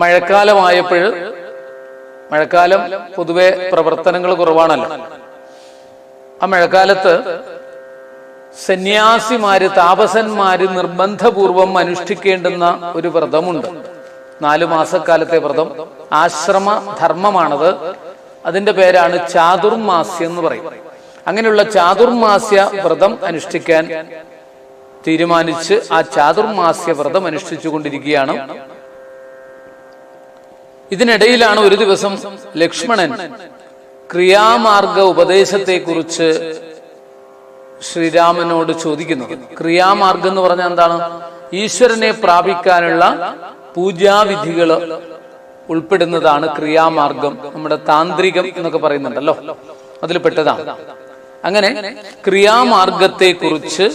മഴക്കാലമായപ്പോൾ, മഴക്കാലം പൊതുവെ പ്രവർത്തനങ്ങൾ കുറവാണല്ലോ, ആ മഴക്കാലത്ത് സന്യാസിമാര്, താപസന്മാര് നിർബന്ധപൂർവം അനുഷ്ഠിക്കേണ്ടുന്ന ഒരു വ്രതമുണ്ട്. 4 മാസക്കാലത്തെ വ്രതം, ആശ്രമ ധർമ്മമാണത്. അതിന്റെ പേരാണ് ചാതുർമാസ്യം എന്ന് പറയും. അങ്ങനെയുള്ള ചാതുർമാസ്യ വ്രതം അനുഷ്ഠിക്കാൻ തീരുമാനിച്ച് ആ ചാതുർമാസ്യ വ്രതം അനുഷ്ഠിച്ചുകൊണ്ടിരിക്കുകയാണ്. ഇതിനിടയിലാണ് ഒരു ദിവസം ലക്ഷ്മണൻ ക്രിയാമാർഗ ഉപദേശത്തെക്കുറിച്ച് ശ്രീരാമനോട് ചോദിക്കുന്നത്. ക്രിയാമാർഗം എന്ന് പറഞ്ഞാൽ എന്താണ്? ഈശ്വരനെ പ്രാപിക്കാനുള്ള പൂജാവിധികൾ ഉൾപ്പെടുന്നതാണ് ക്രിയാമാർഗം. നമ്മുടെ താന്ത്രികം എന്നൊക്കെ പറയുന്നുണ്ടല്ലോ, അതിൽ പെട്ടതാണ്. അങ്ങനെ ക്രിയാമാർഗത്തെക്കുറിച്ച്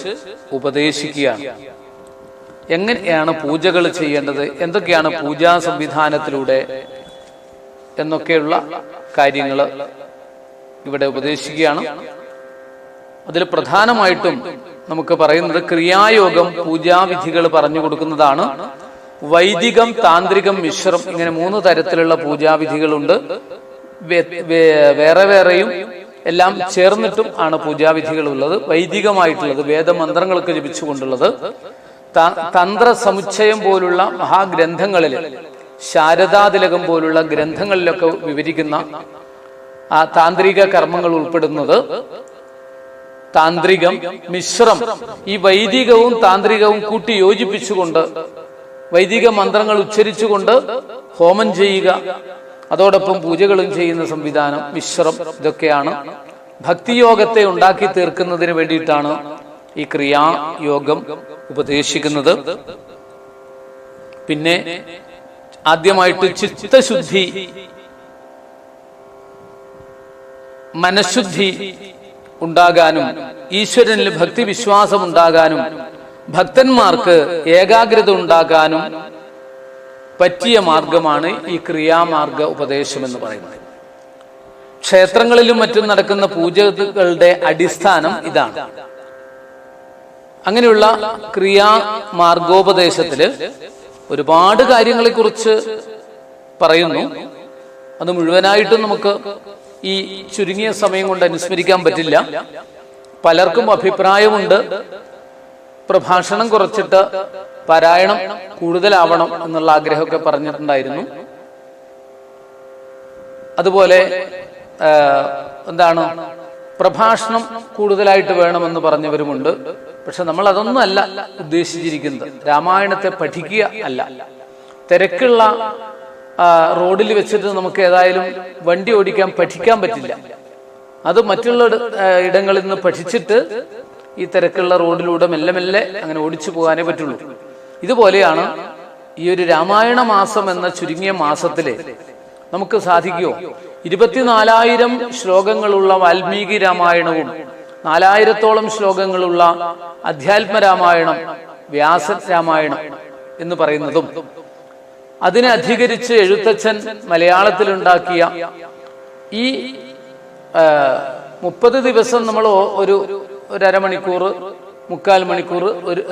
ഉപദേശിക്കുകയാണ്. എങ്ങനെയാണ് പൂജകൾ ചെയ്യേണ്ടത്, എന്തൊക്കെയാണ് പൂജാ സംവിധാനത്തിലൂടെ എന്നൊക്കെയുള്ള കാര്യങ്ങൾ ഇവിടെ ഉപദേശിക്കുകയാണ്. അതിൽ പ്രധാനമായിട്ടും നമുക്ക് പറയുന്നത് ക്രിയായോഗം, പൂജാവിധികൾ പറഞ്ഞു കൊടുക്കുന്നതാണ്. വൈദികം, താന്ത്രികം, മിശ്രം, ഇങ്ങനെ 3 തരത്തിലുള്ള പൂജാവിധികളുണ്ട്. വേറെ വേറെയും എല്ലാം ചേർന്നിട്ടും ആണ് പൂജാവിധികൾ ഉള്ളത്. വൈദികമായിട്ടുള്ളത് വേദമന്ത്രങ്ങൾക്ക് ജപിച്ചുകൊണ്ടുള്ളത്, തന്ത്ര സമുച്ചയം പോലുള്ള മഹാഗ്രന്ഥങ്ങളിൽ, ശാരദാതിലകം പോലുള്ള ഗ്രന്ഥങ്ങളിലൊക്കെ വിവരിക്കുന്ന ആ താന്ത്രിക കർമ്മങ്ങൾ ഉൾപ്പെടുന്നത് താന്ത്രികം. മിശ്രം, ഈ വൈദികവും താന്ത്രികവും കൂട്ടി യോജിപ്പിച്ചുകൊണ്ട് വൈദിക മന്ത്രങ്ങൾ ഉച്ചരിച്ചുകൊണ്ട് ഹോമം ചെയ്യുക, അതോടൊപ്പം പൂജകളും ചെയ്യുന്ന സംവിധാനം മിശ്രം. ഇതൊക്കെയാണ് ഭക്തിയോഗത്തെ ഉണ്ടാക്കി തീർക്കുന്നതിന് വേണ്ടിയിട്ടാണ് ഈ ക്രിയായോഗം ഉപദേശിക്കുന്നത്. പിന്നെ ആദ്യമായിട്ട് ചിത്തശുദ്ധി, മനഃശുദ്ധി ഉണ്ടാകാനും ഈശ്വരനിൽ ഭക്തി വിശ്വാസം ഉണ്ടാകാനും ഭക്തന്മാർക്ക് ഏകാഗ്രത ഉണ്ടാകാനും പറ്റിയ മാർഗമാണ് ഈ ക്രിയാമാർഗ ഉപദേശം എന്ന് പറയുന്നത്. ക്ഷേത്രങ്ങളിലും മറ്റും നടക്കുന്ന പൂജകളുടെ അടിസ്ഥാനം ഇതാണ്. അങ്ങനെയുള്ള ക്രിയാമാർഗോപദേശത്തില് ഒരുപാട് കാര്യങ്ങളെ കുറിച്ച് പറയുന്നു. അത് മുഴുവനായിട്ടും നമുക്ക് ഈ ചുരുങ്ങിയ സമയം കൊണ്ട് അനുസ്മരിക്കാൻ പറ്റില്ല. പലർക്കും അഭിപ്രായമുണ്ട് പ്രഭാഷണം കുറച്ചിട്ട് പാരായണം കൂടുതലാവണം എന്നുള്ള ആഗ്രഹമൊക്കെ പറഞ്ഞിട്ടുണ്ടായിരുന്നു. അതുപോലെ എന്താണ്, പ്രഭാഷണം കൂടുതലായിട്ട് വേണമെന്ന് പറഞ്ഞവരുമുണ്ട്. പക്ഷെ നമ്മൾ അതൊന്നും അല്ല ഉദ്ദേശിച്ചിരിക്കുന്നത്. രാമായണത്തെ പഠിക്കുക അല്ല. തിരക്കുള്ള റോഡിൽ വെച്ചിട്ട് നമുക്ക് ഏതായാലും വണ്ടി ഓടിക്കാൻ പഠിക്കാൻ പറ്റില്ല. അത് മറ്റുള്ള ഇടങ്ങളിൽ നിന്ന് പഠിച്ചിട്ട് ഈ തിരക്കുള്ള റോഡിലൂടെ മെല്ലെ മെല്ലെ അങ്ങനെ ഓടിച്ചു പോകാനേ പറ്റുള്ളൂ. ഇതുപോലെയാണ് ഈ ഒരു രാമായണ മാസം എന്ന ചുരുങ്ങിയ മാസത്തില് നമുക്ക് സാധിക്കുമോ? 24,000 ശ്ലോകങ്ങളുള്ള വാൽമീകി രാമായണവും 4,000-ഓളം ശ്ലോകങ്ങളുള്ള അധ്യാത്മ രാമായണം, വ്യാസ രാമായണം എന്ന് പറയുന്നതും അതിനെ അധികരിച്ച് എഴുത്തച്ഛൻ മലയാളത്തിലുണ്ടാക്കിയ ഈ 30 ദിവസം നമ്മൾ ഒരു അരമണിക്കൂർ 3/4 മണിക്കൂർ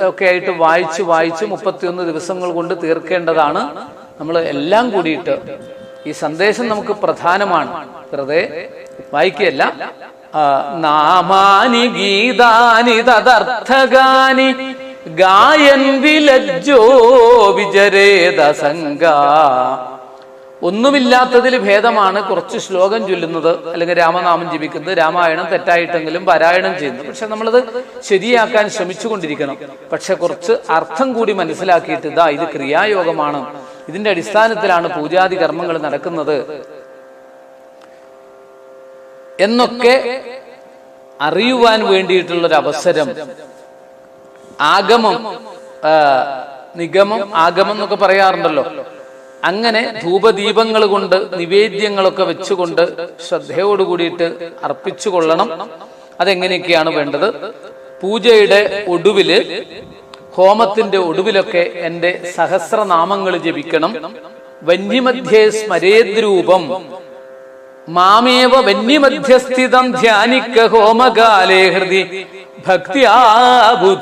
ഒക്കെ ആയിട്ട് വായിച്ച് 31 ദിവസങ്ങൾ കൊണ്ട് തീർക്കേണ്ടതാണ്. നമ്മൾ എല്ലാം കൂടിയിട്ട് ഈ സന്ദേശം നമുക്ക് പ്രധാനമാണ്. വെറുതെ വായിക്കുകയല്ല. നാമാനി ഗീതാനി തദർത്ഥഗാനി ഗായൻ വിലജ്ജോ വിചരേത സംഗ. ഒന്നുമില്ലാത്തതിൽ ഭേദമാണ് കുറച്ച് ശ്ലോകം ചൊല്ലുന്നത്, അല്ലെങ്കിൽ രാമനാമം ജപിക്കുന്നത്, രാമായണം തെറ്റായിട്ടെങ്കിലും പാരായണം ചെയ്യുന്നത്. പക്ഷെ നമ്മളത് ശരിയാക്കാൻ ശ്രമിച്ചുകൊണ്ടിരിക്കണം. പക്ഷെ കുറച്ച് അർത്ഥം കൂടി മനസ്സിലാക്കിയിട്ട് ഇത് ക്രിയായോഗമാണ്, ഇതിന്റെ അടിസ്ഥാനത്തിലാണ് പൂജാതി കർമ്മങ്ങൾ നടക്കുന്നത് എന്നൊക്കെ അറിയുവാൻ വേണ്ടിയിട്ടുള്ളൊരു അവസരം ആഗമം, നിഗമം, ആഗമം എന്നൊക്കെ പറയാറുണ്ടല്ലോ. അങ്ങനെ ധൂപദീപങ്ങൾ കൊണ്ട് നിവേദ്യങ്ങളൊക്കെ വെച്ചുകൊണ്ട് ശ്രദ്ധയോടുകൂടിയിട്ട് അർപ്പിച്ചു കൊള്ളണം. അതെങ്ങനെയൊക്കെയാണ് വേണ്ടത്? പൂജയുടെ ഒടുവില്, ഹോമത്തിന്റെ ഒടുവിലൊക്കെ എന്റെ സഹസ്രനാമങ്ങൾ ജപിക്കണം. വന്യമധ്യേ സ്മരേദ്രൂപം മാമേവ വന്യമധ്യസ്ഥിതം ധ്യാനിക്ക ഹോമകാലേ ഹൃദി ഭക്തിയാബുധോത്തമൻ.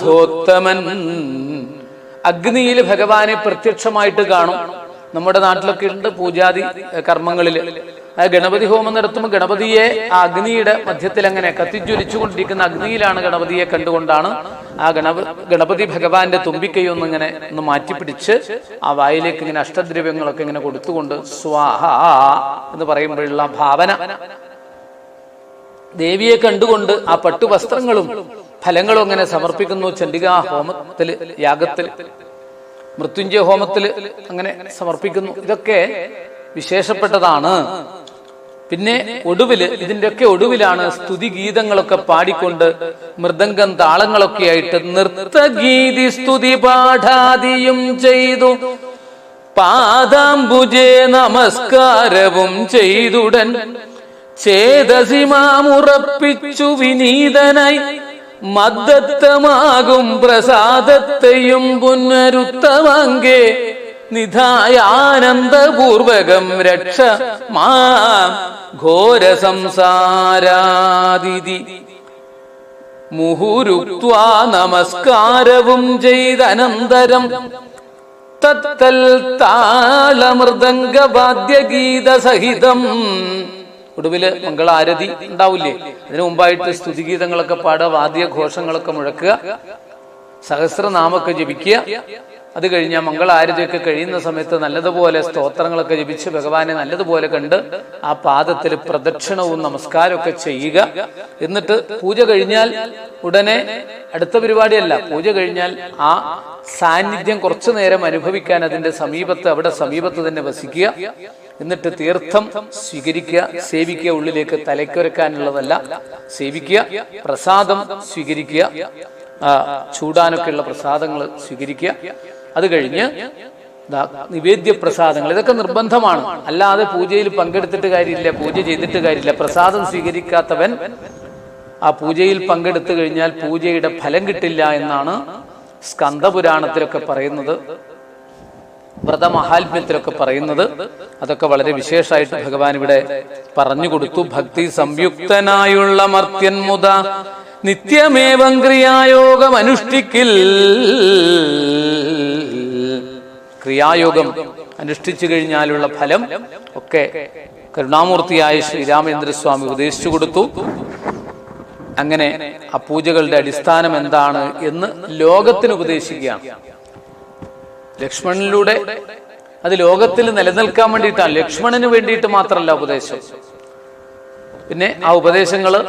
അഗ്നിയിൽ ഭഗവാനെ പ്രത്യക്ഷമായിട്ട് കാണും. നമ്മുടെ നാട്ടിലൊക്കെ ഉണ്ട് പൂജാതി കർമ്മങ്ങളിൽ. ഗണപതി ഹോമം നടത്തുമ്പോൾ ഗണപതിയെ ആ അഗ്നിയുടെ മധ്യത്തിൽ അങ്ങനെ കത്തിജ്വലിച്ചുകൊണ്ടിരിക്കുന്ന അഗ്നിയിലാണ് ഗണപതിയെ കണ്ടുകൊണ്ടാണ് ആ ഗണപതി ഭഗവാന്റെ തുമ്പിക്കൈയൊന്നിങ്ങനെ ഒന്ന് മാറ്റിപ്പിടിച്ച് ആ വായിലേക്ക് ഇങ്ങനെ അഷ്ടദ്രവ്യങ്ങളൊക്കെ ഇങ്ങനെ കൊടുത്തുകൊണ്ട് സ്വാഹ എന്ന് പറയുമ്പോഴുള്ള ഭാവന. ദേവിയെ കണ്ടുകൊണ്ട് ആ പട്ടുവസ്ത്രങ്ങളും ഫലങ്ങളും അങ്ങനെ സമർപ്പിക്കുന്നു. ചണ്ഡികാ ഹോമത്തില്, യാഗത്തിൽ, മൃത്യുഞ്ജയ ഹോമത്തിൽ അങ്ങനെ സമർപ്പിക്കുന്നു. ഇതൊക്കെ വിശേഷപ്പെട്ടതാണ്. പിന്നെ ഇതിന്റെയൊക്കെ ഒടുവിലാണ് സ്തുതിഗീതങ്ങളൊക്കെ പാടിക്കൊണ്ട് മൃദംഗം താളങ്ങളൊക്കെ ആയിട്ട് നൃത്തഗീതി സ്തുതി പാഠാദിയും ചെയ്തു പാദാംബുജേ നമസ്കാരവും ചെയ്തുടൻ ചേതസിമാമുറപ്പിച്ചു വിനീതനായി മദ്ദത്തമാകും പ്രസാദത്തെയും പുനരുത്തമങ്കേ നിധായ ആനന്ദപൂർവകം രക്ഷ മാ ഘോര സംസാരാദിതി മുഹുരുക്വാ നമസ്കാരവും ചെയ്തനന്തരം തത്തൽ താളമൃദംഗവാദ്യഗീത സഹിതം. ഒടുവില് മംഗളാരതി ഉണ്ടാവില്ലേ, അതിനു മുമ്പായിട്ട് സ്തുതിഗീതങ്ങളൊക്കെ പാടുക, വാദ്യഘോഷങ്ങളൊക്കെ മുഴക്കുക, സഹസ്രനാമൊക്കെ ജപിക്കുക. അത് കഴിഞ്ഞാൽ മംഗളാരതിയൊക്കെ കഴിയുന്ന സമയത്ത് നല്ലതുപോലെ സ്തോത്രങ്ങളൊക്കെ ജപിച്ച് ഭഗവാനെ നല്ലതുപോലെ കണ്ട് ആ പാദത്തിൽ പ്രദക്ഷിണവും നമസ്കാരമൊക്കെ ചെയ്യുക. എന്നിട്ട് പൂജ കഴിഞ്ഞാൽ ഉടനെ അടുത്ത പരിപാടിയല്ല, പൂജ കഴിഞ്ഞാൽ ആ സാന്നിധ്യം കുറച്ചു നേരം അനുഭവിക്കാൻ അതിന്റെ സമീപത്ത്, അവിടെ സമീപത്ത് തന്നെ വസിക്കുക. എന്നിട്ട് തീർത്ഥം സ്വീകരിക്കുക, സേവിക്കുക. ഉള്ളിലേക്ക് തലയ്ക്കൊരക്കാനുള്ളതല്ല, സേവിക്കുക. പ്രസാദം സ്വീകരിക്കുക, ചൂടാനൊക്കെയുള്ള പ്രസാദങ്ങൾ സ്വീകരിക്കുക. അത് കഴിഞ്ഞ് നിവേദ്യ പ്രസാദങ്ങൾ, ഇതൊക്കെ നിർബന്ധമാണ്. അല്ലാതെ പൂജയിൽ പങ്കെടുത്തിട്ട് കാര്യമില്ല, പൂജ ചെയ്തിട്ട് കാര്യമില്ല. പ്രസാദം സ്വീകരിക്കാത്തവൻ ആ പൂജയിൽ പങ്കെടുത്തു കഴിഞ്ഞാൽ പൂജയുടെ ഫലം കിട്ടില്ല എന്നാണ് സ്കന്ദപുരാണത്തിലൊക്കെ പറയുന്നത്, വ്രതമഹാത്മ്യത്തിലൊക്കെ പറയുന്നത്. അതൊക്കെ വളരെ വിശേഷമായിട്ട് ഭഗവാൻ ഇവിടെ പറഞ്ഞു കൊടുത്തു. ഭക്തി സംയുക്തനായുള്ള മർത്യൻ മുത നിത്യമേവം ക്രിയായോഗം അനുഷ്ഠിക്കിൽ. ക്രിയായോഗം അനുഷ്ഠിച്ചു കഴിഞ്ഞാലുള്ള ഫലം ഒക്കെ കരുണാമൂർത്തിയായ ശ്രീരാമചന്ദ്രസ്വാമി ഉപദേശിച്ചു കൊടുത്തു. അങ്ങനെ ആ പൂജകളുടെ അടിസ്ഥാനം എന്താണ് എന്ന് ലോകത്തിന് ഉപദേശിക്കുകയാണ്. ലക്ഷ്മണനിലൂടെ അത് ലോകത്തിൽ നിലനിൽക്കാൻ വേണ്ടിയിട്ടാണ്, ലക്ഷ്മണന് വേണ്ടിയിട്ട് മാത്രമല്ല ഉപദേശം. പിന്നെ ആ ഉപദേശങ്ങള്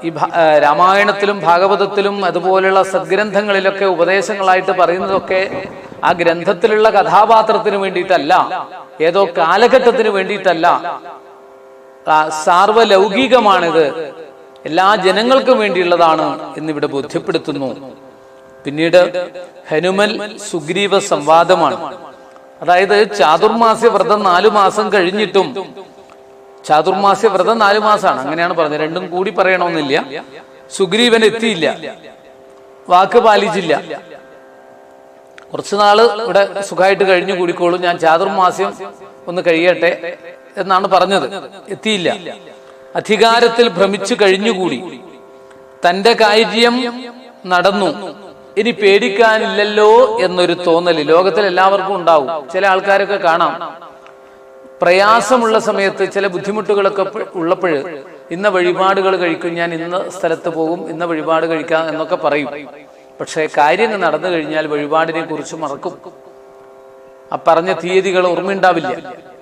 ഈ രാമായണത്തിലും ഭാഗവതത്തിലും അതുപോലെയുള്ള സദ്ഗ്രന്ഥങ്ങളിലൊക്കെ ഉപദേശങ്ങളായിട്ട് പറയുന്നതൊക്കെ ആ ഗ്രന്ഥത്തിലുള്ള കഥാപാത്രത്തിന് വേണ്ടിയിട്ടല്ല, ഏതോ കാലഘട്ടത്തിന് വേണ്ടിയിട്ടല്ല, സാർവലൗകികമാണിത്, എല്ലാ ജനങ്ങൾക്കും വേണ്ടിയുള്ളതാണ് എന്നിവിടെ ബോധ്യപ്പെടുത്തുന്നു. പിന്നീട് ഹനുമൽ സുഗ്രീവ സംവാദമാണ്. അതായത് ചാതുർമാസ്യ വ്രതം 4 മാസം കഴിഞ്ഞിട്ടും, ചാതുർമാസ്യ വ്രതം 4 മാസമാണ്, അങ്ങനെയാണ് പറഞ്ഞത്, രണ്ടും കൂടി പറയണമെന്നില്ല. സുഗ്രീവൻ എത്തിയില്ല, വാക്ക് പാലിച്ചില്ല. കുറച്ചുനാള് ഇവിടെ സുഖമായിട്ട് കഴിഞ്ഞു കൂടിക്കോളൂ, ഞാൻ ചാതുർമാസ്യം ഒന്ന് കഴിയട്ടെ എന്നാണ് പറഞ്ഞത്. എത്തിയില്ല. അധികാരത്തിൽ ഭ്രമിച്ചു കഴിഞ്ഞുകൂടി, തന്റെ കാര്യം നടന്നു, ഇനി പേടിക്കാനില്ലല്ലോ എന്നൊരു തോന്നല് ലോകത്തിൽ എല്ലാവർക്കും ഉണ്ടാവും. ചില ആൾക്കാരൊക്കെ കാണാം, പ്രയാസമുള്ള സമയത്ത് ചില ബുദ്ധിമുട്ടുകളൊക്കെ ഉള്ളപ്പോൾ ഇന്ന വഴിപാടുകൾ കഴിക്കും, ഞാൻ ഇന്ന സ്ഥലത്ത് പോകും, ഇന്ന വഴിപാട് കഴിക്കാം എന്നൊക്കെ പറയും. പക്ഷെ കാര്യങ്ങൾ നടന്നു കഴിഞ്ഞാൽ വഴിപാടിനെ കുറിച്ച് മറക്കും. ആ പറഞ്ഞ തീയതികൾ ഓർമ്മയുണ്ടാവില്ല.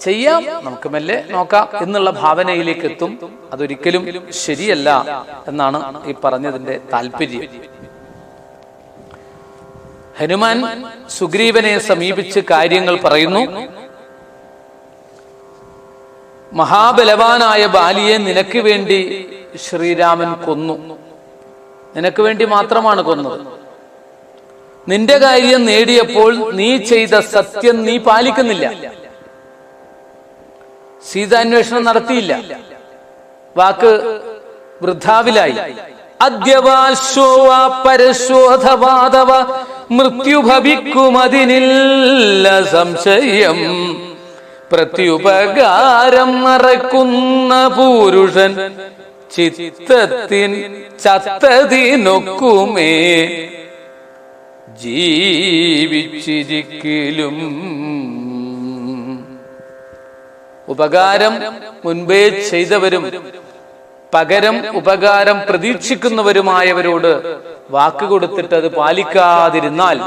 ചെയ്യാം, നമുക്ക് മെല്ലെ നോക്കാം എന്നുള്ള ഭാവനയിലേക്ക് എത്തും. അതൊരിക്കലും ശരിയല്ല എന്നാണ് ഈ പറഞ്ഞതിന്റെ താല്പര്യം. ഹനുമാൻ സുഗ്രീവനെ സമീപിച്ച് കാര്യങ്ങൾ പറയുന്നു. മഹാബലവാനായ ബാലിയെ നിനക്ക് വേണ്ടി ശ്രീരാമൻ കൊന്നു, നിനക്ക് വേണ്ടി മാത്രമാണ് കൊന്നത്. നിന്റെ കാര്യം നേടിയപ്പോൾ നീ ചെയ്ത സത്യം നീ പാലിക്കുന്നില്ല, സീതാന്വേഷണം നടത്തിയില്ല, വാക്ക് വൃഥാവിലായി. അദ്യവാശോവാ പരശോധവാദവ മൃത്യു ഭവിക്കുമതിനില്ല സംശയം. പ്രത്യുപകാരം മറക്കുന്ന പുരുഷൻ ചിത്തത്തിൻ ചത്തതിനൊക്കുമേ. ജീവിച്ചിരിക്കലും. ഉപകാരം മുൻപേ ചെയ്തവരും പകരം ഉപകാരം പ്രതീക്ഷിക്കുന്നവരുമായവരോട് വാക്ക് കൊടുത്തിട്ട് അത് പാലിക്കാതിരുന്നാൽ,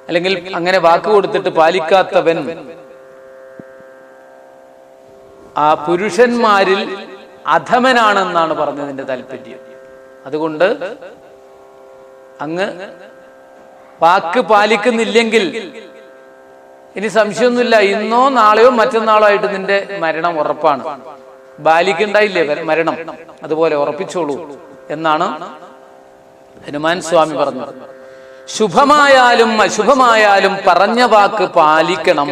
അല്ലെങ്കിൽ അങ്ങനെ വാക്ക് കൊടുത്തിട്ട് പാലിക്കാത്തവൻ ആ പുരുഷന്മാരിൽ അധമനാണെന്നാണ് പറഞ്ഞതിന്റെ താല്പര്യം. അതുകൊണ്ട് അങ്ങ് വാക്ക് പാലിക്കുന്നില്ലെങ്കിൽ ഇനി സംശയമൊന്നുമില്ല, ഇന്നോ നാളെയോ മറ്റന്നാളോ ആയിട്ട് നിന്റെ മരണം ഉറപ്പാണ്. ബാലിക്കുണ്ടായില്ലേ മരണം, അതുപോലെ ഉറപ്പിച്ചോളൂ എന്നാണ് ഹനുമാൻ സ്വാമി പറഞ്ഞത്. ശുഭമായാലും അശുഭമായാലും പറഞ്ഞ വാക്ക് പാലിക്കണം.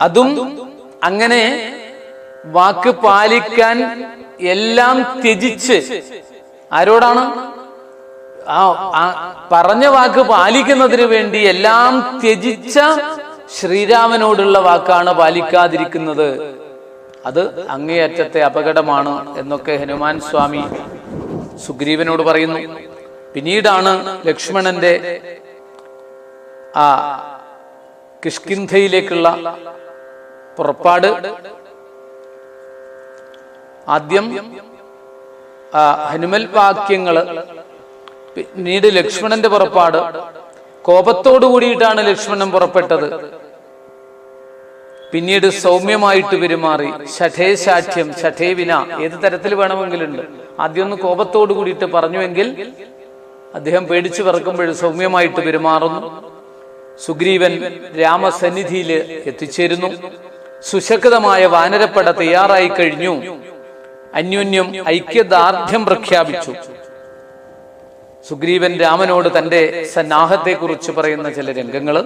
അതും അങ്ങനെ വാക്ക് പാലിക്കാൻ എല്ലാം ത്യജിച്ച്, ആരോടാണ്? പറഞ്ഞ വാക്ക് പാലിക്കുന്നതിന് വേണ്ടി എല്ലാം ത്യജിച്ച ശ്രീരാമനോടുള്ള വാക്കാണ് പാലിക്കാതിരിക്കുന്നത്. അത് അങ്ങേയറ്റത്തെ അപകടമാണ് എന്നൊക്കെ ഹനുമാൻ സ്വാമി സുഗ്രീവനോട് പറയുന്നു. പിന്നീടാണ് ലക്ഷ്മണന്റെ ആ കിഷ്കിന്ധയിലേക്കുള്ള പുറപ്പാട്. ആദ്യം ഹനുമൽ വാക്യങ്ങള്, പിന്നീട് ലക്ഷ്മണന്റെ പുറപ്പാട്. കോപത്തോടു കൂടിയിട്ടാണ് ലക്ഷ്മണൻ പുറപ്പെട്ടത്. പിന്നീട് സൗമ്യമായിട്ട് പെരുമാറി. ശഠേശാഠ്യം, ശഠേവിന, ഏത് തരത്തിൽ വേണമെങ്കിലുണ്ട്. ആദ്യം ഒന്ന് കോപത്തോടു കൂടിയിട്ട് പറഞ്ഞുവെങ്കിൽ അദ്ദേഹം പേടിച്ചു പറക്കുമ്പോൾ സൗമ്യമായിട്ട് പെരുമാറുന്നു. സുഗ്രീവൻ രാമസന്നിധിയിൽ എത്തിച്ചേരുന്നു. സുശക്തമായ വാനരപ്പട തയ്യാറായി കഴിഞ്ഞു. അന്യോന്യം ഐക്യദാർഢ്യം പ്രഖ്യാപിച്ചു. സുഗ്രീവൻ രാമനോട് തന്റെ സന്നാഹത്തെ കുറിച്ച് പറയുന്ന ചില രംഗങ്ങള്.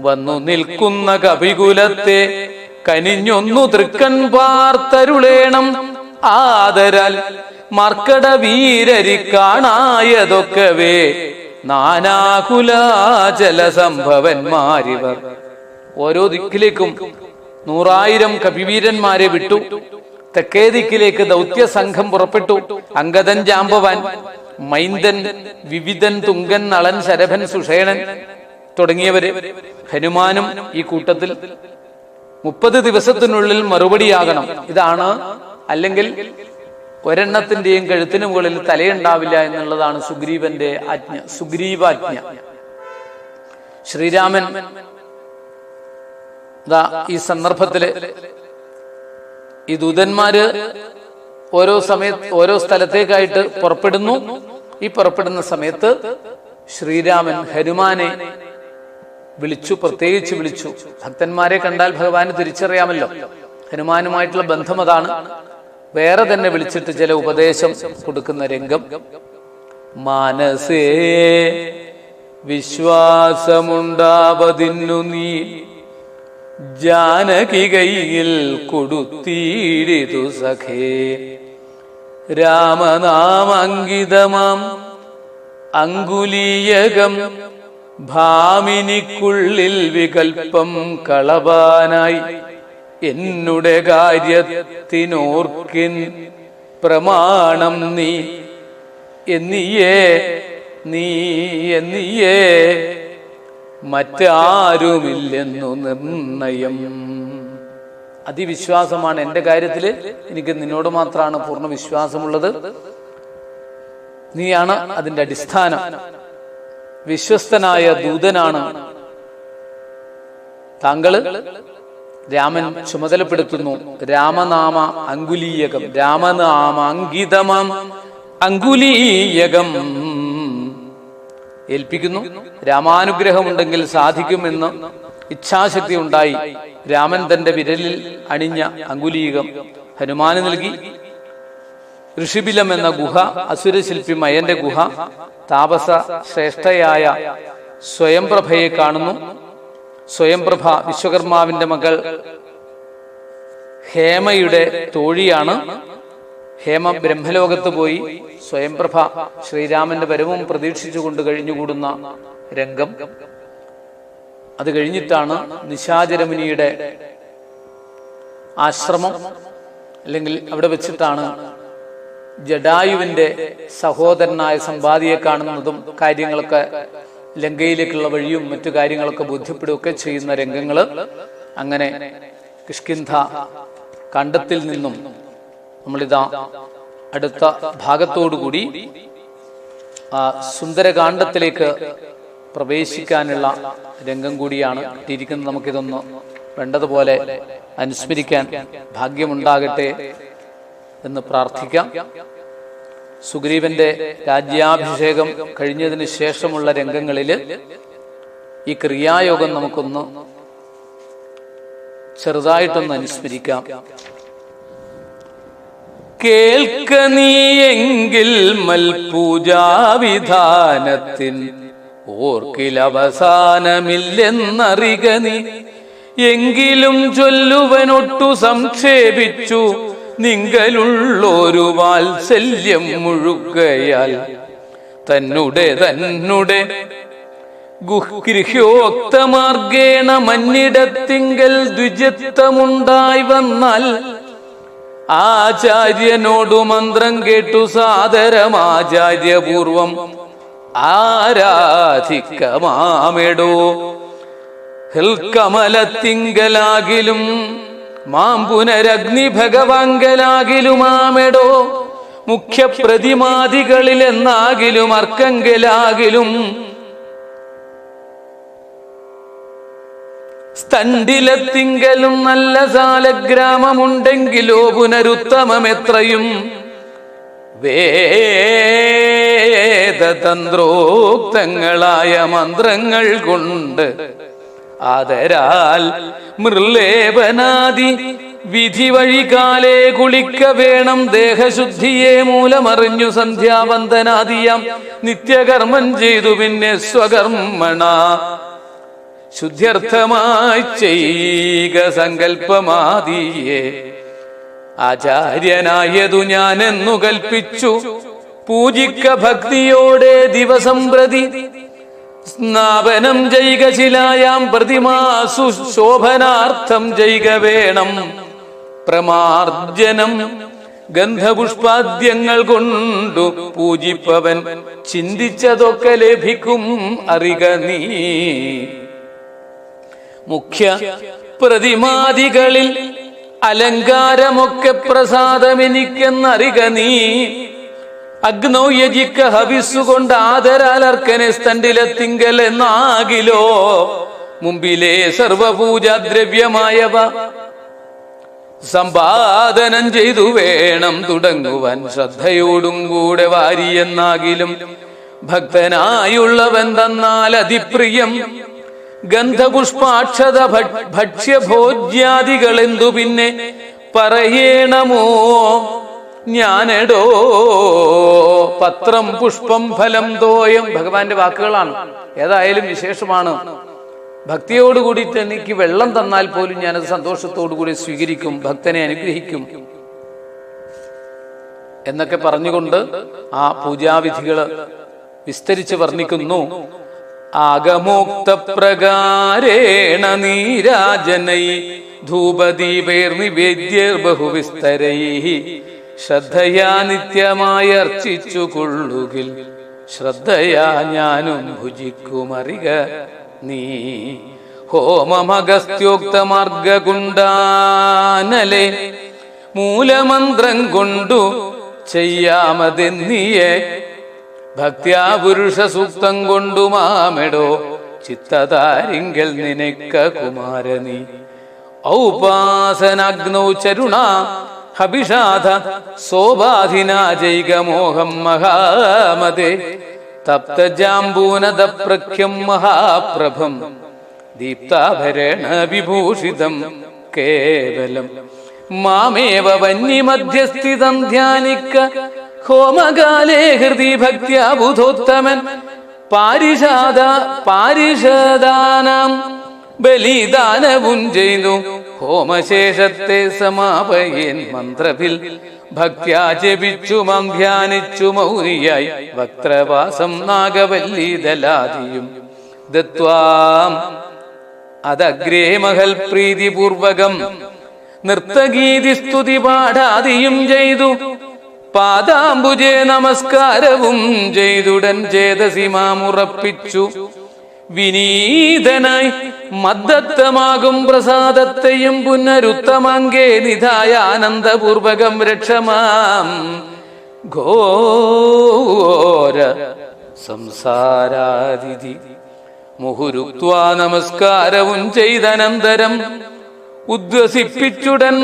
വന്നു നിൽക്കുന്ന കപികുലത്തെ കനിഞ്ഞൊന്നു തൃക്കൺ പാർത്തരുളേണം, ആദരാൽ മർക്കട വീരരി കാണായതൊക്കവേ നാനാകുലാചല സംഭവന്മാരിവർ. ഓരോ ദിക്കിലേക്കും 100,000 കപിവീരന്മാരെ വിട്ടു. തെക്കേ ദിക്കിലേക്ക് ദൗത്യ സംഘം പുറപ്പെട്ടു. അംഗദൻ, ജാമ്പവാൻ, മൈന്ദൻ, വിവിധൻ, തുങ്കൻ, നളൻ, ശരഭൻ, സുഷേണൻ തുടങ്ങിയവര്. ഹനുമാനും ഈ കൂട്ടത്തിൽ. 30 ദിവസത്തിനുള്ളിൽ മറുപടിയാകണം. ഇതാണ്, അല്ലെങ്കിൽ ഒരെണ്ണത്തിന്റെയും കഴുത്തിന് മുകളിൽ തലയുണ്ടാവില്ല എന്നുള്ളതാണ് സുഗ്രീവന്റെ ആജ്ഞ, സുഗ്രീവാജ്ഞ. ശ്രീരാമൻ ഈ സന്ദർഭത്തില് ഈ ദൂതന്മാര് ഓരോ സ്ഥലത്തേക്കായിട്ട് പുറപ്പെടുന്നു. ഈ പുറപ്പെടുന്ന സമയത്ത് ശ്രീരാമൻ ഹനുമാനെ വിളിച്ചു, പ്രത്യേകിച്ച് വിളിച്ചു. ഭക്തന്മാരെ കണ്ടാൽ ഭഗവാന് തിരിച്ചറിയാമല്ലോ. ഹനുമാനുമായിട്ടുള്ള ബന്ധം അതാണ്. വേറെ തന്നെ വിളിച്ചിട്ട് ചില ഉപദേശം കൊടുക്കുന്ന രംഗം. മനസ്സേ വിശ്വാസമുണ്ടാവതിന്നു നീ ജാനകി കൈയിൽ കൊടുത്തീരിതു സഖേ. രാമനാമങ്കിതമാം അങ്കുലീയകം ഭാമിനിക്കുള്ളിൽ വികൽപ്പം കളവാനായി എന്നുടെ കാര്യത്തിനോർക്കിൻ പ്രമാണം നീ എന്നിയേ മറ്റാരുമില്ലെന്നു നിർണയം. അതിവിശ്വാസമാണ് എന്റെ കാര്യത്തില്. എനിക്ക് നിന്നോട് മാത്രമാണ് പൂർണ്ണ വിശ്വാസമുള്ളത്. നീയാണ് അതിന്റെ അടിസ്ഥാനം. വിശ്വസ്തനായ ദൂതനാണ് താങ്കള്. രാമൻ ചുമതലപ്പെടുത്തുന്നു. രാമനാമ അങ്കുലീയകം, രാമനാമ അങ്കിതമാം അങ്കുലീയകം ഏൽപ്പിക്കുന്നു. രാമാനുഗ്രഹമുണ്ടെങ്കിൽ സാധിക്കുമെന്ന് ഇച്ഛാശക്തി ഉണ്ടായി രാമൻ തന്റെ വിരലിൽ അണിഞ്ഞ അങ്കുലീകം ഹനുമാന് നൽകി. ഋഷിബിലം എന്ന ഗുഹ, അസുരശില്പി മയന്റെ ഗുഹ, താപസ ശ്രേഷ്ഠയായ സ്വയംപ്രഭയെ കാണുന്നു. സ്വയംപ്രഭ വിശ്വകർമാവിന്റെ മകൾ ഹേമയുടെ തോഴിയാണ്. ഹേമ ബ്രഹ്മലോകത്ത് പോയി സ്വയംപ്രഭ ശ്രീരാമന്റെ വരവും പ്രതീക്ഷിച്ചുകൊണ്ട് കഴിഞ്ഞുകൂടുന്ന രംഗം. അത് കഴിഞ്ഞിട്ടാണ് നിശാചരമുനിയുടെ ആശ്രമം, അല്ലെങ്കിൽ അവിടെ വെച്ചിട്ടാണ് ജഡായുവിന്റെ സഹോദരനായ സമ്പാദിയെ കാണുന്നതും കാര്യങ്ങളൊക്കെ ലങ്കയിലേക്കുള്ള വഴിയും മറ്റു കാര്യങ്ങളൊക്കെ ബോധ്യപ്പെടുകയൊക്കെ ചെയ്യുന്ന രംഗങ്ങള്. അങ്ങനെ കിഷ്കിന്ധ കണ്ടത്തിൽ നിന്നും നമ്മളിതാ അടുത്ത ഭാഗത്തോടുകൂടി ആ സുന്ദരകാന്ഡത്തിലേക്ക് പ്രവേശിക്കാനുള്ള രംഗം കൂടിയാണ് ഇരിക്കുന്നത്. നമുക്കിതൊന്ന് വേണ്ടതുപോലെ അനുസ്മരിക്കാൻ ഭാഗ്യമുണ്ടാകട്ടെ എന്ന് പ്രാർത്ഥിക്കാം. സുഗ്രീവന്റെ രാജ്യാഭിഷേകം കഴിഞ്ഞതിന് ശേഷമുള്ള രംഗങ്ങളിൽ ഈ ക്രിയായോഗം നമുക്കൊന്ന് ചെറുതായിട്ടൊന്ന് അനുസ്മരിക്കാം. കേൾക്ക നീയെങ്കിൽ മൽപൂജാവിധാനത്തിൻ ഓർക്കിലവസാനമില്ലെന്നറിക നീ. എങ്കിലും ചൊല്ലുവനൊട്ടു സംക്ഷേപിച്ചു നിങ്കലുള്ളൊരു വാത്സല്യം മുഴുകയാൽ തന്നെ ഗൃഹ്യോക്തമാർഗേണ മന്നിടത്തിങ്കൽ ദ്വിജത്വമുണ്ടായി വന്നാൽ ആചാര്യനോടു മന്ത്രം കേട്ടു സാദരമാചാര്യപൂർവം ആരാധിക്കമാമെടോ. കമലത്തിങ്കലാകിലും മാം പുനരഗ്നി ഭഗവാങ്കലാകിലുമാമെടോ. മുഖ്യപ്രതിമാദികളിലെന്നാകിലും അർക്കങ്കലാകിലും സ്തണ്ടിലത്തിങ്കലും നല്ല സാലഗ്രാമമുണ്ടെങ്കിലോ പുനരുത്തമമെത്രയും വേദതന്ത്രോക്തങ്ങളായ മന്ത്രങ്ങൾ കൊണ്ട് ആദരാൽ മൃലേപനാദി വിധി വഴികാലേ കുളിക്ക വേണം. ദേഹശുദ്ധിയെ മൂലമറിഞ്ഞു സന്ധ്യാവന്ദനാദിയാം നിത്യകർമ്മം ചെയ്തു പിന്നെ സ്വകർമ്മണ ശുദ്ധ്യർത്ഥമായി ചെയ്ക സങ്കല്പമാദിയെ. ആചാര്യനായതു ഞാനെന്നു കൽപ്പിച്ചു പൂജിക്ക ഭക്തിയോടെ ദിവസം പ്രതി. സ്നാപനം ചെയ്ക ശിലായാം പ്രതിമാസു ശോഭനാർത്ഥം ചെയ്ക വേണം. പ്രമാർജനം ഗന്ധപുഷ്പാദ്യങ്ങൾ കൊണ്ടു പൂജിപ്പവൻ ചിന്തിച്ചതൊക്കെ ലഭിക്കും അറിക നീ. മുഖ്യ പ്രതിമാദികളിൽ അലങ്കാരമൊക്കെ പ്രസാദമെനിക്കെന്നറിക നീ. അഗ്നൗ യജിക്ക ഹവിസ്സുകൊണ്ട് ആദരാലർക്കനെ സ്തണ്ടിലത്തിങ്കൽ എന്നാകിലോ. മുമ്പിലെ സർവപൂജാദ്രവ്യമായവ സമ്പാദനം ചെയ്തു വേണം തുടങ്ങുവാൻ. ശ്രദ്ധയോടും കൂടെ വാരിയെന്നാകിലും ഭക്തനായുള്ളവൻ തന്നാൽ അതിപ്രിയം. ഗന്ധപുഷ്പാക്ഷത ഭക്ഷ്യഭോജ്യാദികളെന്തു പിന്നെ പറയണമോ ഞാനെടോ. പത്രം പുഷ്പം ഫലം തോയം ഭഗവാന്റെ വാക്കുകളാണ്. ഏതായാലും വിശേഷമാണ്. ഭക്തിയോടുകൂടി എനിക്ക് വെള്ളം തന്നാൽ പോലും ഞാനത് സന്തോഷത്തോടുകൂടി സ്വീകരിക്കും, ഭക്തനെ അനുഗ്രഹിക്കും എന്നൊക്കെ പറഞ്ഞുകൊണ്ട് ആ പൂജാവിധികള് വിസ്തരിച്ച് വർണ്ണിക്കുന്നു. ആഗമോക്ത പ്രകാരേണ നീരാജനൈ ധൂപദീപൈർനിവേദ്യർ ബഹുവിസ്തരൈ. ശ്രദ്ധയാ നിത്യമായി അർച്ചിച്ചു കൊള്ളുകിൽ ശ്രദ്ധയാ ഞാനും ഭുജിക്കുമറിക നീ. ഹോമമഗസ്ത്യോക്തമാർഗകുണ്ടാനലെ മൂലമന്ത്രം കൊണ്ടു ചെയ്യാമതെന്നിയെ. ഭക്ത്യാ പുരുഷ സൂക്തം കൊണ്ടു മാമെടോ ചിത്തതാരിങ്കൽ നിനക്ക കുമാരനീ. ഔപാസനാഗ്നൗ ചരുണ ഹബിഷാധ സോപാധിനാജൈകമോഹം മഹാമതേ. തപ്തജാംബൂനദ പ്രഖ്യം മഹാപ്രഭം ദീപ്താഭരണ വിഭൂഷിതം കേവലം. മാമേവ വന്യമധ്യസ്ഥിതം ധ്യാനിക്ക ഹോമകാലേ ഹൃദി ഭക്ത്യാ ബുധോത്തമൻ. പാരിഷദാനാം ബലിദാനവും ചെയ്തു ഹോമശേഷത്തെ സമാപയേൻ. മന്ത്രഭിൽ ഭക്ത്യാ ജപിച്ചു മാം ധ്യാനിച്ചു മൗരിയായി. വക്ത്രവാസം നാഗവല്ലീദലാദിയും ദത്വാം അതഗ്രേ മഹൽ പ്രീതിപൂർവകം. നൃത്തഗീതി സ്തുതി പാഠാദിയും ചെയ്തു പാദാംബുജേ നമസ്കാരവും ചെയ്തുടൻ ചേതസിമാമുറപ്പിച്ചു. വിനീതനായി മദ്ദത്തമാകും പ്രസാദത്തെയും പുനരുത്തമാങ്കേ നിധായ ആനന്ദപൂർവകം രക്ഷമാം ഘോര സംസാരാദിതി മുഹുരുക്വാ നമസ്കാരവും ചെയ്തനന്തരം ഉദ്വസിപ്പിച്ചുടൻ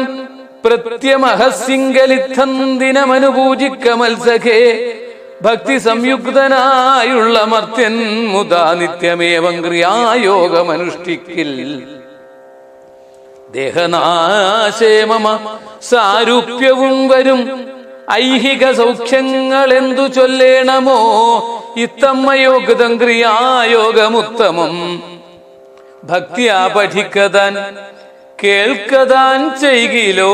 പ്രത്യമഹസിംഗലിത്തം ദിനമനുപൂജിക്ക മത്സഖേ ഭക്തി സംയുക്തനായുള്ള മർത്യൻ മുതാ നിത്യമേവം ക്രിയായോഗമനുഷ്ഠിക്കിൽ ദേഹനാശേ മമ സാരൂപ്യവും വരും ഐഹിക സൗഖ്യങ്ങൾ എന്തു ചൊല്ലേണമോ ഇത്തമ്മയോഗ്യം ക്രിയായോഗമുത്തമം ഭക്തിയാ പഠിക്കതാൻ കേൾക്കതാൻ ചെയ്കിലോ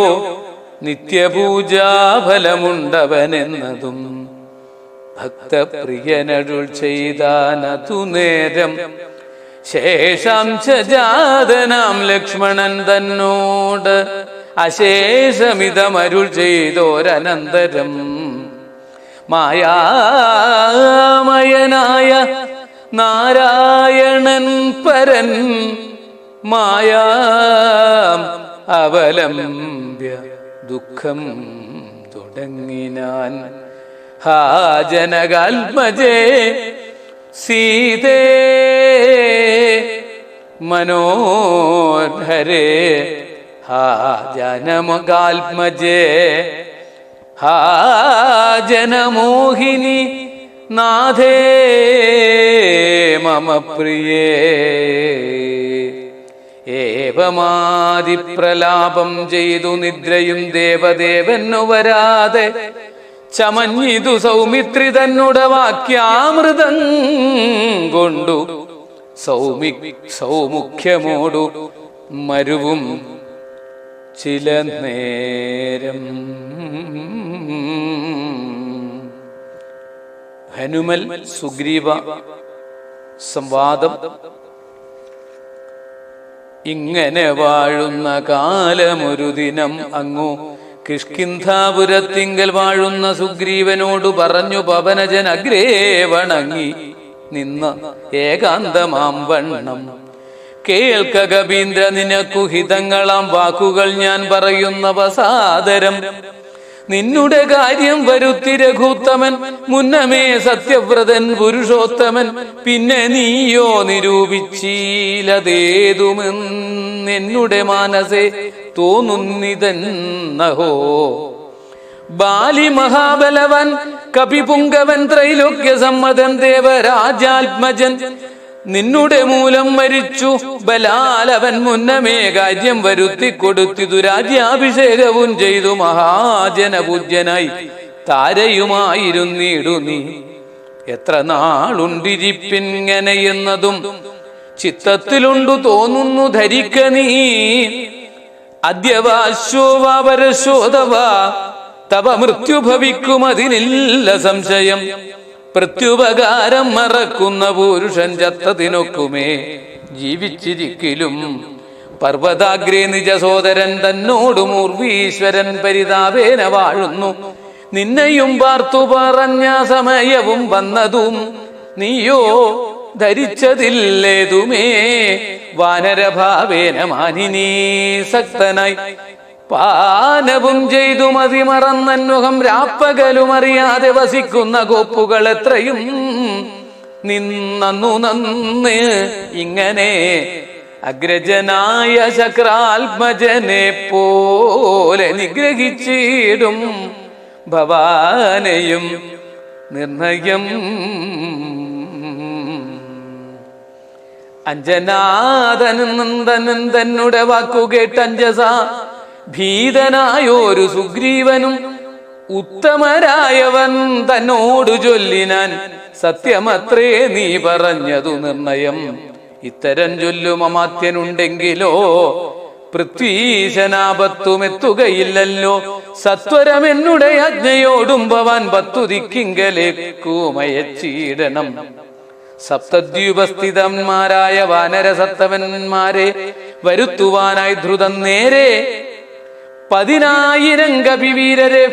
നിത്യപൂജാഫലമുണ്ടവനെന്നതും ഭക്തപ്രിയനരുൾ ചെയ്താനതു നേരം ശേഷാംശജാതനാം ലക്ഷ്മണൻ തന്നോട് അശേഷമിതമരുൾ ചെയ്തോരനന്തരം മായാമയനായ നാരായണൻ പരൻ മായാം അവലംബ്യ ദുഃഖം തുടങ്ങിനാൻ. ഹാ ജനകാത്മജേ സീതേ മനോഹരേ ഹാ ജനമകാത്മജേ ഹാ ജനമോഹിനി നാഥേ മമ പ്രിയേ. ഏവമാതിപ്രലാപം ചെയ്തു നിദ്രയും ദേവദേവനു വരാതെ ചമഞ്ഞിതു സൗമിത്രി തന്നുടെ വാക്യാമൃതം കൊണ്ടു സൗമുഖ്യമോടു മരുവും ചില നേരം. ഹനുമൽ സുഗ്രീവ സംവാദം. ഇങ്ങനെ വാഴുന്ന കാലമൊരു ദിനം അങ്ങു കിഷ്കിന്ധാപുരത്തിങ്കൽ വാഴുന്ന സുഗ്രീവനോടു പറഞ്ഞു പവനജൻ അഗ്രേ വണങ്ങി നിന്ന ഏകാന്തമാം വണ്ണം. കേൾക്ക കവീന്ദ്ര, നിനക്കു ഹിതങ്ങളാം വാക്കുകൾ ഞാൻ പറയുന്നവ സാദരം. നിന്നുടെ കാര്യം വരുത്തി രഘുത്തമൻ, മുന്നമേ സത്യവ്രതൻ പുരുഷോത്തമൻ. പിന്നെ നീയോ നിരൂപിച്ചീലതേതുമെന്നുടെ മാനസേ തോന്നുന്നിതന്നഹോ. ബാലി മഹാബലവൻ കപിപുങ്കവൻ ത്രൈലോക്യ സമ്മതൻ ദേവരാജാത്മജൻ നിന്നുടെ മൂലം മരിച്ചു ബലാലവൻ. മുന്നമേ കാര്യം വരുത്തി കൊടുത്തിതു രാജ്യാഭിഷേകവും ചെയ്തു മഹാജനപൂജ്യനായി താരയുമായിരുന്നിടു നീ. എത്ര നാളുണ്ടിരിപ്പിങ്ങനെ എന്നതും ചിത്തത്തിലുണ്ടു തോന്നുന്നു ധരിക്ക നീ. അദ്യവാശോവാ പരശോധവാ തവ മൃത്യു ഭവിക്കുമതിനില്ല സംശയം. പ്രത്യുപകാരം മറക്കുന്ന പുരുഷൻ ചത്തതിനൊക്കുമേ ജീവിച്ചിരിക്കലും. പർവ്വതാഗ്രേ നിജ സോദരൻ തന്നോടു മൂർവീശ്വരൻ പരിതാപേന വാഴുന്നു. നിന്നെയും പാർത്തു പറഞ്ഞ സമയവും വന്നതും നീയോ ധരിച്ചതില്ലേതുമേ. വാനരഭാവേന മാനിനീ സക്തനായി പാനവും ചെയ്തു മതിമറന്നന്നുഹം രാപ്പകലും അറിയാതെ വസിക്കുന്ന ഗോപ്പുകൾ എത്രയും നിന്നു നന്ന്. ഇങ്ങനെ അഗ്രജനായ ശക്രാത്മജനെ പോലെ നിഗ്രഹിച്ചിടും ഭവാനെയും നിർണയം. അഞ്ജനാദനന്ദനൻ തന്നുടെ വാക്കുകേട്ടഞ്ജസ ഭീതനായോരു സുഗ്രീവനും ഉത്തമരായവൻ തന്നോടു ചൊല്ലിനാൻ. സത്യമത്രേ നീ പറഞ്ഞതു നിർണയം. ഇത്തരം ചൊല്ലും അമാത്യനുണ്ടെങ്കിലോ പൃഥ്വീശനാപത്തുമെത്തുകയില്ലല്ലോ. സത്വരമെന്നുടെ ആജ്ഞയോടും ഭവാൻ പത്തുദിക്കിങ്കലേക്കുമയച്ചിടണം. സപ്തദ്വീപസ്ഥിതന്മാരായ വാനരസത്തവന്മാരെ വരുത്തുവാനായി ധൃതം നേരെ 10,000 കപിവീരരെ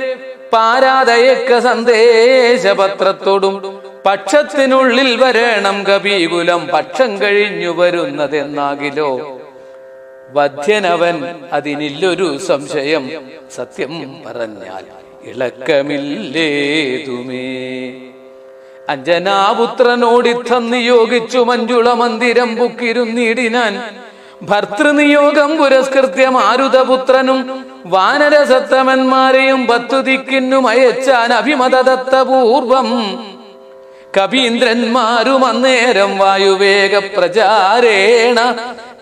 പാരാതയക്ക സന്ദേശപത്രത്തോടും പക്ഷത്തിനുള്ളിൽ വരണം കപികുലം പക്ഷം കഴിഞ്ഞു വരുന്നതെന്നാകിലോ വധ്യനവൻ അതിനില്ലൊരു സംശയം സത്യം പറഞ്ഞാൽ ഇളക്കമില്ലേതുമേ. അഞ്ജനാപുത്രനോടിത്തം നിയോഗിച്ചു മഞ്ജുള മന്ദിരം ബുക്കിരുന്നിടിനാൻ ഭർത്തൃനിയോഗം പുരസ്കൃത്യ മാരുതപുത്രനും വാനരസത്തമന്മാരെയും 10 ദിക്കിനും അയച്ചാൻ അഭിമതദത്തപൂർവം. കവീന്ദ്രന്മാരും അന്നേരം വായുവേഗ പ്രചാരേണ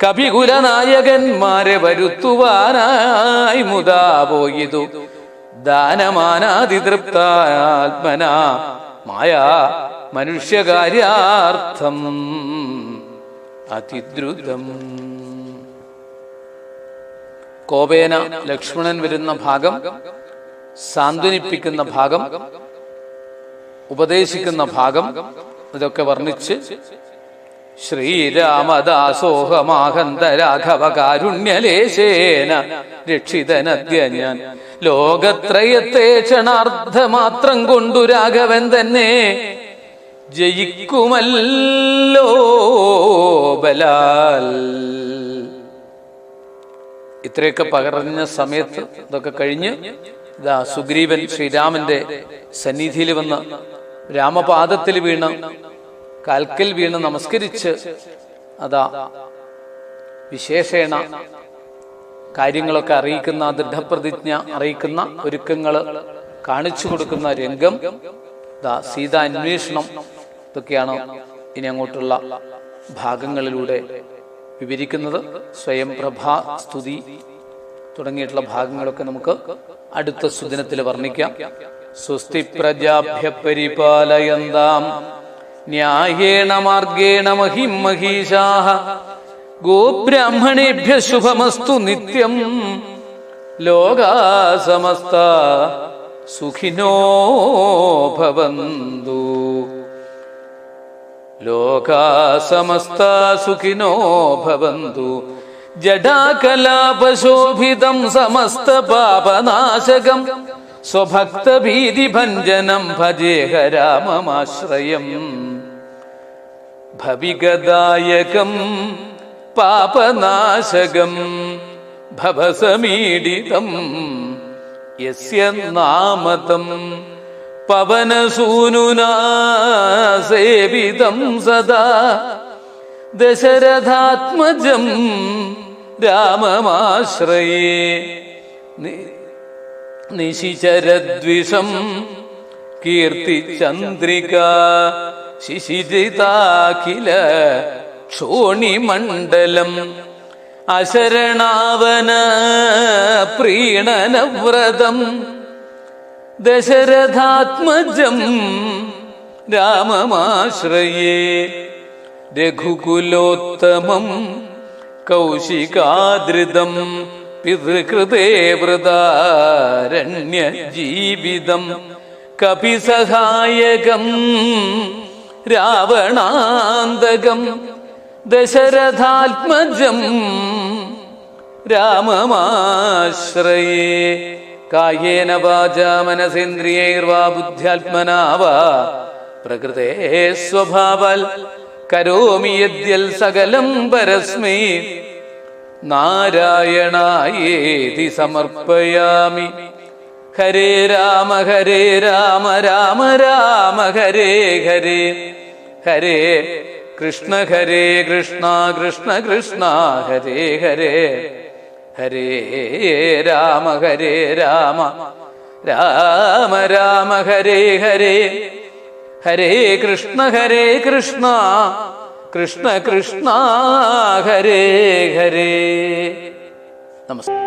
കപികുലനായകന്മാരെ വരുത്തുവാനായി മുതാ പോയിതു ദാനമാനാതിതൃപ്താത്മനാ മായാ മനുഷ്യകാര്യാർത്ഥം അതിദ്രുതം. കോപേന ലക്ഷ്മണൻ വരുന്ന ഭാഗം, സാന്ത്വനിപ്പിക്കുന്ന ഭാഗം, ഉപദേശിക്കുന്ന ഭാഗം, ഇതൊക്കെ വർണ്ണിച്ച് ശ്രീരാമദാസോഹമാഹന്ത രാഘവ കാരുണ്യലേശേന രക്ഷിതനദ്യ ഞാൻ ലോകത്രയത്തെ ക്ഷണാർദ്ധമാത്രം കൊണ്ടു രാഘവൻ തന്നെ ജയിക്കുമല്ലോ ബലാൽ. ഇത്രയൊക്കെ പകർന്ന സമയത്ത് ഇതൊക്കെ കഴിഞ്ഞ് ഇതാ സുഗ്രീവൻ ശ്രീരാമന്റെ സന്നിധിയിൽ വന്ന് രാമപാദത്തിൽ വീണ് കാൽക്കൽ വീണ് നമസ്കരിച്ച് അതാ വിശേഷേണ കാര്യങ്ങളൊക്കെ അറിയിക്കുന്ന, ദൃഢപ്രതിജ്ഞ അറിയിക്കുന്ന ഒരുക്കങ്ങള് കാണിച്ചു കൊടുക്കുന്ന രംഗം, സീതാ അന്വേഷണം, ഇതൊക്കെയാണ് ഇനി അങ്ങോട്ടുള്ള ഭാഗങ്ങളിലൂടെ വിവരിക്കുന്നത്. സ്വയം പ്രഭാ സ്തുതി തുടങ്ങിയിട്ടുള്ള ഭാഗങ്ങളൊക്കെ നമുക്ക് അടുത്ത സുദിനത്തിൽ വർണ്ണിക്കാം. സ്വസ്തി പ്രജാഭ്യ പരിപാലയന്താം ന്യായേണ മാർഗേണ മഹിം മഹീഷാഃ ഗോബ്രാഹ്മണേഭ്യ ശുഭമസ്തു നിത്യം ലോകാ സമസ്താ സുഖിനോ ഭവന്തു. ലോകാ സമസ്താ സുഖിനോ ഭവന്തു. ജഡാകലാപശോഭിതം സമസ്ത പാപനാശകം സ്വഭക്തഭീതിഭഞ്ജനം ഭജേഹ രാമമാശ്രയം. ഭവിഗദായകം പാപനാശകം ഭവസമീഡിതം യസ്യ നാമതം പവനസൂനുനാ സേവിതം സദാ ദശരഥാത്മജം രാമമാശ്രയേ. നിശിചരദ്വിഷം കീർത്തിചന്ദ്രിക ശിശിരിതാഖില ക്ഷോണിമണ്ഡലം അശരണാവന പ്രീണനവ്രതം ദശരഥാത്മജം രാമമാശ്രയേ. രഘുകുലോത്തമം കൗശികാദൃതം പിതൃകൃതേ വൃതാരണ്യ ജീവിതം കപിസഹായകം രാവണാന്തകം ദശരഥാത്മജം രാമമാശ്രയേ. കായേന വാചാ മനസേന്ദ്രിയൈർവാ ബുദ്ധ്യാത്മനാ വാ പ്രകൃതേ സ്വഭാവാൽ കരോമി യദ്യൽ സകലം പരസ്മൈ നാരായണായേതി സമർപ്പയാമി. ഹരേ രാമ രാമ രാമ ഹരേ ഹരേ, ഹരേ കൃഷ്ണ കൃഷ്ണ കൃഷ്ണ ഹരേ ഹരേ, ഹരേ രാമ രാമ രാമ ഹരേ ഹരേ, ഹരേ കൃഷ്ണ കൃഷ്ണ കൃഷ്ണ ഹരേ ഹരേ. നമസ്കാരം.